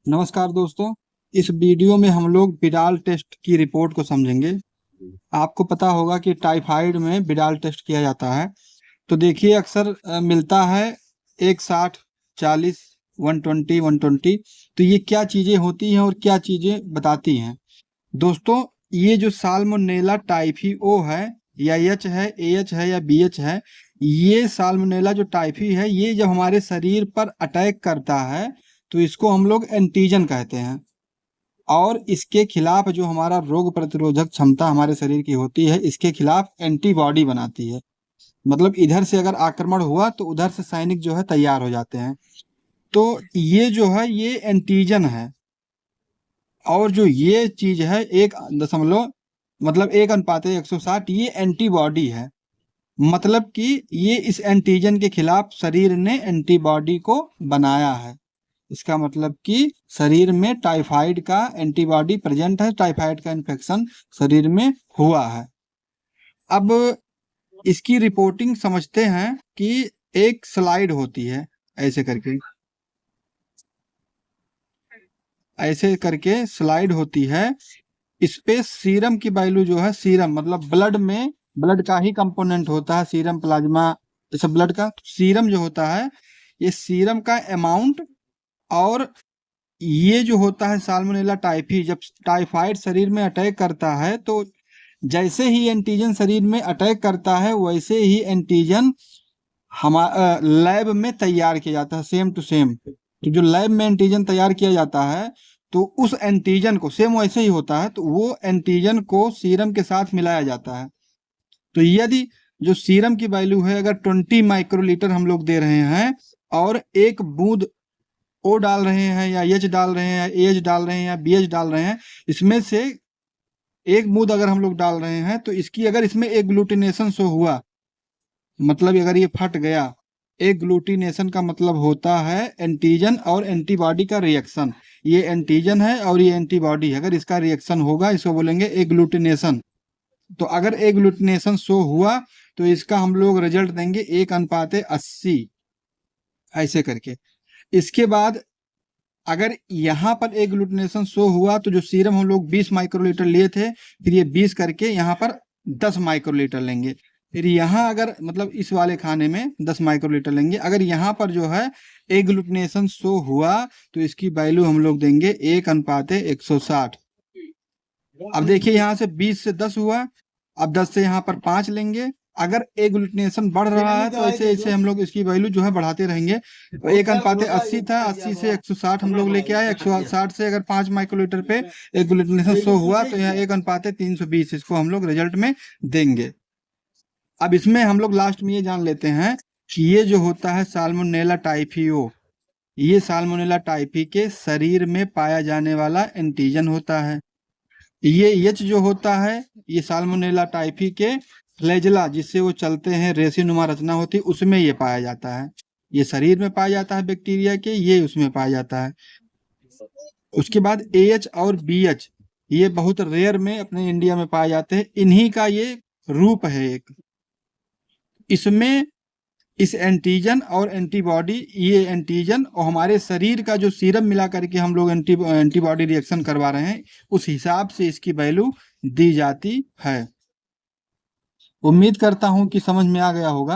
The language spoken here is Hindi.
नमस्कार दोस्तों। इस वीडियो में हम लोग विडाल टेस्ट की रिपोर्ट को समझेंगे। आपको पता होगा कि टाइफाइड में विडाल टेस्ट किया जाता है। तो देखिए अक्सर मिलता है 160 40 120 120। तो ये क्या चीज़ें होती हैं और क्या चीज़ें बताती हैं दोस्तों। ये जो साल्मोनेला टाइफिओ है या एच है, एएच है या बीएच है, ये साल्मोनेला जो टाइफी है ये जब हमारे शरीर पर अटैक करता है तो इसको हम लोग एंटीजन कहते हैं। और इसके खिलाफ जो हमारा रोग प्रतिरोधक क्षमता हमारे शरीर की होती है, इसके खिलाफ एंटीबॉडी बनाती है। मतलब इधर से अगर आक्रमण हुआ तो उधर से सैनिक जो है तैयार हो जाते हैं। तो ये जो है ये एंटीजन है। और जो ये चीज है 1 दशमलव मतलब 1:160 ये एंटीबॉडी है। मतलब कि ये इस एंटीजन के खिलाफ शरीर ने एंटीबॉडी को बनाया है। इसका मतलब कि शरीर में टाइफाइड का एंटीबॉडी प्रेजेंट है, टाइफाइड का इन्फेक्शन शरीर में हुआ है। अब इसकी रिपोर्टिंग समझते हैं कि एक स्लाइड होती है ऐसे करके स्लाइड होती है। इस पे सीरम की वैल्यू जो है, सीरम मतलब ब्लड में, ब्लड का ही कंपोनेंट होता है सीरम प्लाज्मा, जैसे ब्लड का सीरम जो होता है ये सीरम का अमाउंट। और ये जो होता है साल्मोनेला टाइफी, जब टाइफाइड शरीर में अटैक करता है तो जैसे ही एंटीजन शरीर में अटैक करता है वैसे ही एंटीजन हमारा लैब में तैयार किया जाता है, सेम टू सेम। तो जो लैब में एंटीजन तैयार किया जाता है तो उस एंटीजन को सेम वैसे ही होता है, तो वो एंटीजन को सीरम के साथ मिलाया जाता है। तो यदि जो सीरम की वैल्यू है अगर 20 माइक्रोलीटर हम लोग दे रहे हैं और एक बूंद ओ डाल रहे हैं या एच डाल रहे हैं या एच डाल रहे हैं या बीएच डाल रहे हैं, इसमें से एक बूंद अगर हम लोग डाल रहे हैं तो इसकी अगर इसमें एक ग्लूटिनेशन शो हुआ, मतलब अगर ये फट गया, एक ग्लूटिनेशन का मतलब होता है एंटीजन और एंटीबॉडी का रिएक्शन। ये एंटीजन है और ये एंटीबॉडी, अगर इसका रिएक्शन होगा इसको बोलेंगे एग्लूटिनेशन। तो अगर एग्लूटिनेशन शो हुआ तो इसका हम लोग रिजल्ट देंगे 1:80 ऐसे करके। इसके बाद अगर यहाँ पर एक ग्लूटिनेशन शो हुआ तो जो सीरम हम लोग 20 माइक्रोलीटर लिए थे, फिर ये 20 करके यहाँ पर 10 माइक्रोलीटर लेंगे। फिर यहाँ अगर मतलब इस वाले खाने में 10 माइक्रोलीटर लेंगे। अगर यहाँ पर जो है एक ग्लूटिनेशन शो हुआ तो इसकी वैल्यू हम लोग देंगे 1:160। अब देखिए यहाँ से 20 से 10 हुआ, अब 10 से यहाँ पर 5 लेंगे। अगर एग्लूटिनेशन बढ़ रहा है तो ऐसे ऐसे हम लोग इसकी वैल्यू जो है बढ़ाते रहेंगे। तो 1:80 था, 80 से 160 हम लोग लेके आए। 160 से अगर 5 माइक्रोलीटर पे एग्लूटिनेशन शो हुआ तो यहाँ 1:320 इसको हम लोग रिजल्ट में देंगे। अब इसमें हम लोग लास्ट में ये जान लेते हैं कि ये जो होता है साल्मोनेला टाइफियो, ये साल्मोनेला टाइफी के शरीर में पाया जाने वाला एंटीजन होता है। ये एच जो होता है ये साल्मोनेला टाइफी के फ्लैजेला जिससे वो चलते हैं, रेशेनुमा रचना होती है, उसमें ये पाया जाता है। ये शरीर में पाया जाता है बैक्टीरिया के, ये उसमें पाया जाता है। उसके बाद एएच और बीएच ये बहुत रेयर में अपने इंडिया में पाए जाते हैं। इन्हीं का ये रूप है एक। इसमें इस एंटीजन और एंटीबॉडी, ये एंटीजन और हमारे शरीर का जो सीरम मिला करके हम लोग एंटीबॉडी रिएक्शन करवा रहे हैं, उस हिसाब से इसकी वैल्यू दी जाती है। उम्मीद करता हूं कि समझ में आ गया होगा।